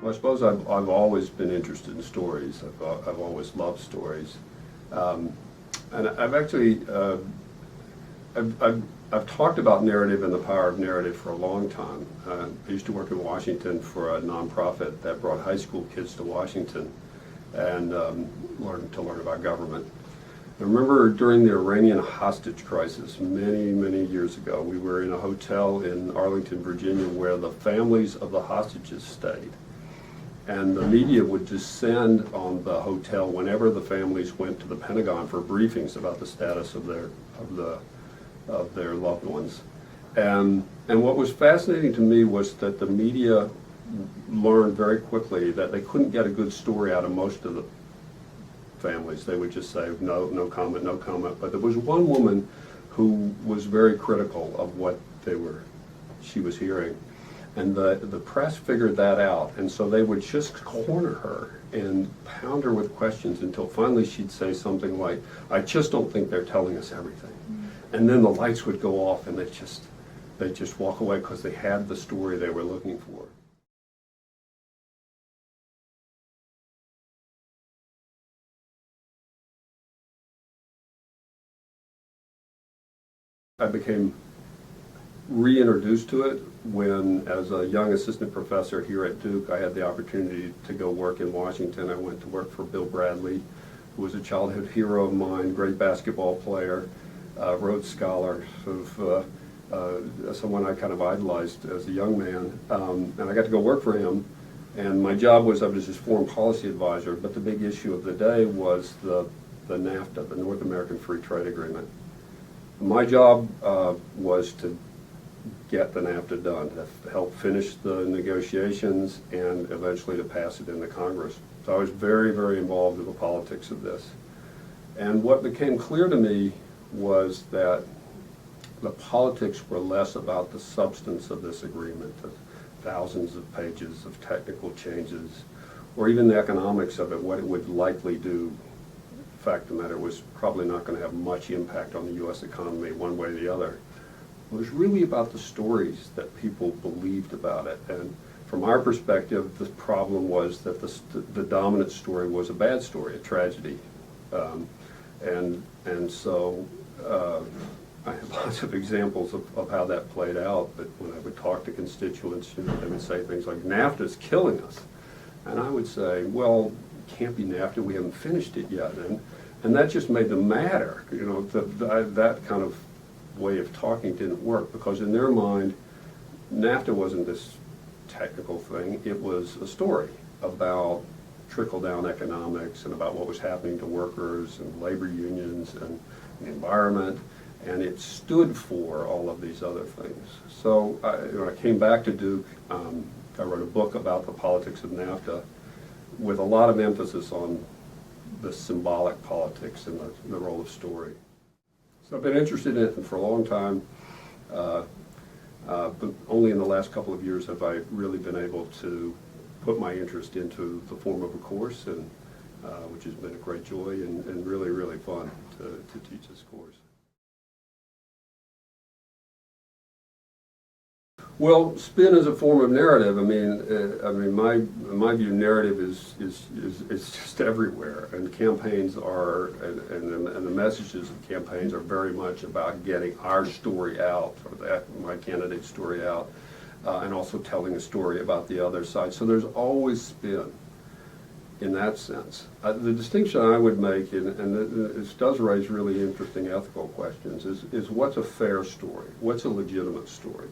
I suppose I've always been interested in stories. I've always loved stories, and I've actually I've talked about narrative and the power of narrative for a long time. I used to work in Washington for a nonprofit that brought high school kids to Washington and learn about government. I remember during the Iranian hostage crisis many years ago, we were in a hotel in Arlington, Virginia, where the families of the hostages stayed. And the media would descend on the hotel whenever the families went to the Pentagon for briefings about the status of their loved ones. And what was fascinating to me was that the media learned very quickly that they couldn't get a good story out of most of the families. They would just say, no comment, no comment. But there was one woman who was very critical of what she was hearing. And the press figured that out, and so they would just corner her and pound her with questions until finally she'd say something like, "I just don't think they're telling us everything." Mm-hmm. And then the lights would go off and they'd just walk away because they had the story they were looking for. I became reintroduced to it when, as a young assistant professor here at Duke, I had the opportunity to go work in Washington. I went to work for Bill Bradley, who was a childhood hero of mine, great basketball player, Rhodes Scholar, sort of someone I kind of idolized as a young man. And I got to go work for him. And my job was, I was his foreign policy advisor, but the big issue of the day was the NAFTA, the North American Free Trade Agreement. My job was to get the NAFTA done, to help finish the negotiations and eventually to pass it into Congress. So I was very involved in the politics of this. And what became clear to me was that the politics were less about the substance of this agreement, the thousands of pages of technical changes, or even the economics of it, what it would likely do. The fact of the matter was probably not going to have much impact on the U.S. economy one way or the other. It was really about the stories that people believed about it. And from our perspective, the problem was that the dominant story was a bad story, a tragedy. And so I have lots of examples of how that played out, but when I would talk to constituents, they would say things like, "NAFTA's killing us." And I would say, well, it can't be NAFTA, we haven't finished it yet. And that just made them madder. That kind of way of talking didn't work, because in their mind, NAFTA wasn't this technical thing. It was a story about trickle-down economics and about what was happening to workers and labor unions and the environment, and it stood for all of these other things. So when I came back to Duke, I wrote a book about the politics of NAFTA with a lot of emphasis on the symbolic politics and the role of story. So I've been interested in it for a long time, but only in the last couple of years have I really been able to put my interest into the form of a course, and which has been a great joy and really fun to teach this course. Well, spin is a form of narrative. I mean, my view, narrative is just everywhere, and campaigns are, and the messages of campaigns are very much about getting our story out, or my candidate's story out, and also telling a story about the other side. So there's always spin in that sense. The distinction I would make, and this does raise really interesting ethical questions, is what's a fair story? What's a legitimate story?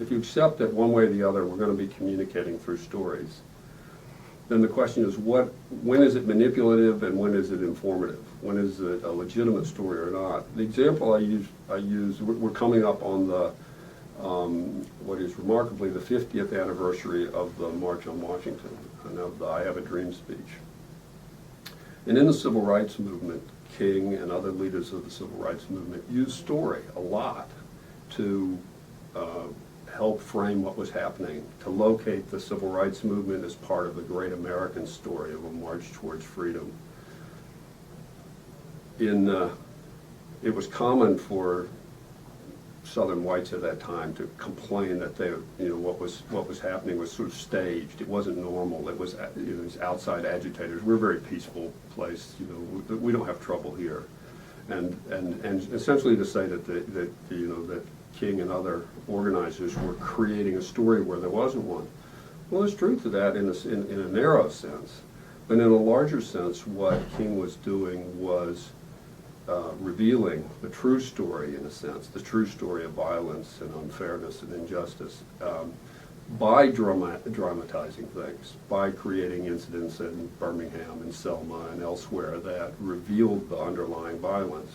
If you accept that one way or the other we're going to be communicating through stories, then the question is when is it manipulative and when is it informative? When is it a legitimate story or not? The example I use, we're coming up on what is remarkably the 50th anniversary of the March on Washington and of the I Have a Dream speech. And in the civil rights movement, King and other leaders of the civil rights movement used story a lot to help frame what was happening, to locate the civil rights movement as part of the great American story of a march towards freedom. It was common for Southern whites at that time to complain that what was happening was sort of staged. It wasn't normal. It was these outside agitators. We're a very peaceful place. We don't have trouble here, and essentially to say that King and other organizers were creating a story where there wasn't one. Well, there's truth to that in a narrow sense, but in a larger sense, what King was doing was revealing the true story, in a sense, the true story of violence and unfairness and injustice, by dramatizing things, by creating incidents in Birmingham and Selma and elsewhere that revealed the underlying violence.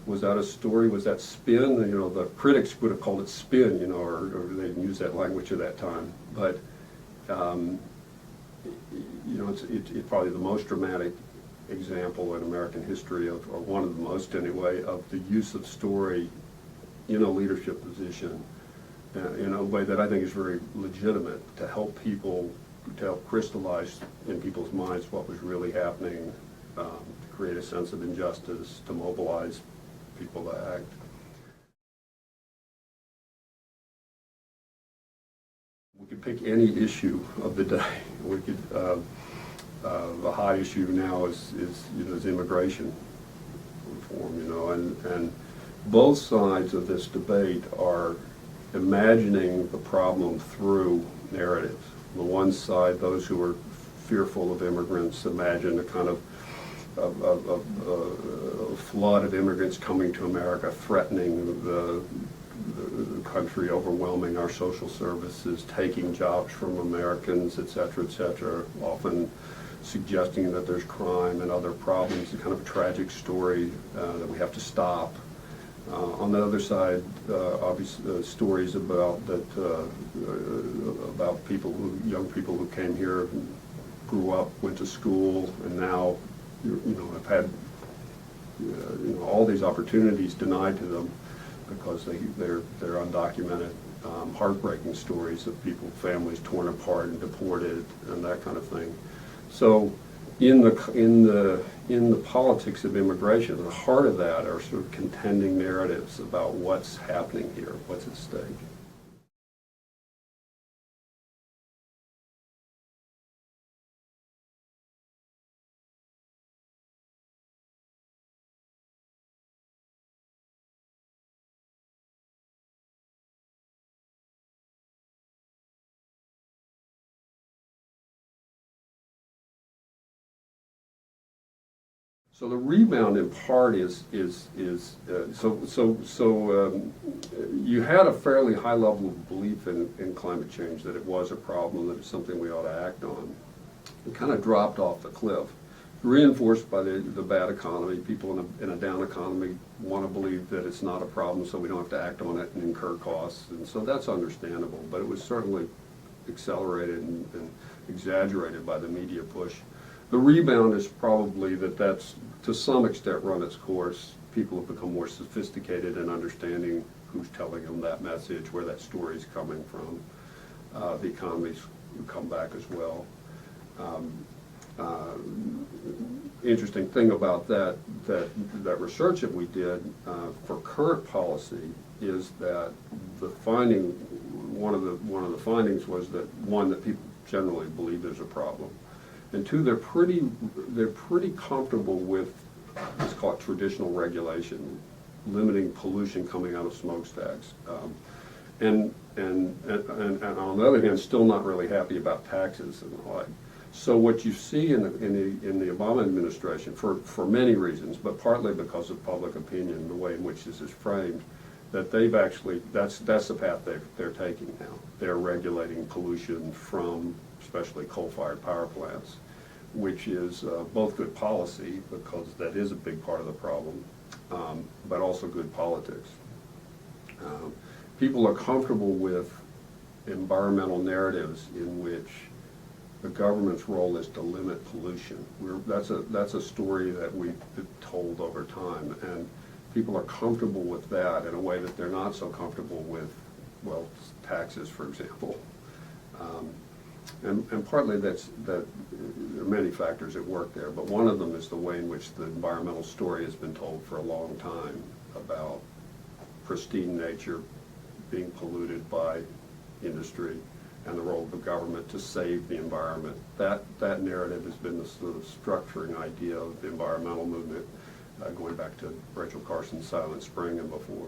Was that a story? Was that spin? The critics would have called it spin, or they didn't use that language at that time. But it's probably the most dramatic example in American history or one of the most anyway, of the use of story in a leadership position in a way that I think is very legitimate to help crystallize in people's minds what was really happening, to create a sense of injustice, to mobilize people to act. We could pick any issue of the day. We could. The hot issue now is immigration reform, and both sides of this debate are imagining the problem through narratives. On the one side, those who are fearful of immigrants imagine a kind of a flood of immigrants coming to America, threatening the country, overwhelming our social services, taking jobs from Americans, et cetera, often suggesting that there's crime and other problems, a kind of a tragic story that we have to stop. On the other side, obviously, stories about young people who came here, grew up, went to school, and now have had all these opportunities denied to them because they're undocumented. Heartbreaking stories of families torn apart and deported and that kind of thing. So in the politics of immigration, the heart of that are sort of contending narratives about what's happening here, what's at stake. So the rebound in part is you had a fairly high level of belief in climate change, that it was a problem, that it's something we ought to act on. It kind of dropped off the cliff, reinforced by the bad economy. People in a down economy want to believe that it's not a problem, so we don't have to act on it and incur costs, and so that's understandable. But it was certainly accelerated and exaggerated by the media push. The rebound is probably that's to some extent run its course. People have become more sophisticated in understanding who's telling them that message, where that story is coming from. The economy's come back as well. Interesting thing about that research that we did for current policy is that one of the findings was that, one, that people generally believe there's a problem. And two, they're pretty comfortable with, let's call it traditional regulation, limiting pollution coming out of smokestacks, and on the other hand, still not really happy about taxes and the like. So what you see in the Obama administration, for many reasons, but partly because of public opinion, the way in which this is framed, that they've actually that's the path they're taking now. They're regulating pollution from especially coal-fired power plants, which is both good policy, because that is a big part of the problem, but also good politics. people are comfortable with environmental narratives in which the government's role is to limit pollution. That's a story that we've been told over time, and people are comfortable with that in a way that they're not so comfortable with, well, taxes, for example. And partly that there are many factors at work there, but one of them is the way in which the environmental story has been told for a long time about pristine nature being polluted by industry and the role of the government to save the environment. That narrative has been the sort of structuring idea of the environmental movement, going back to Rachel Carson's Silent Spring and before.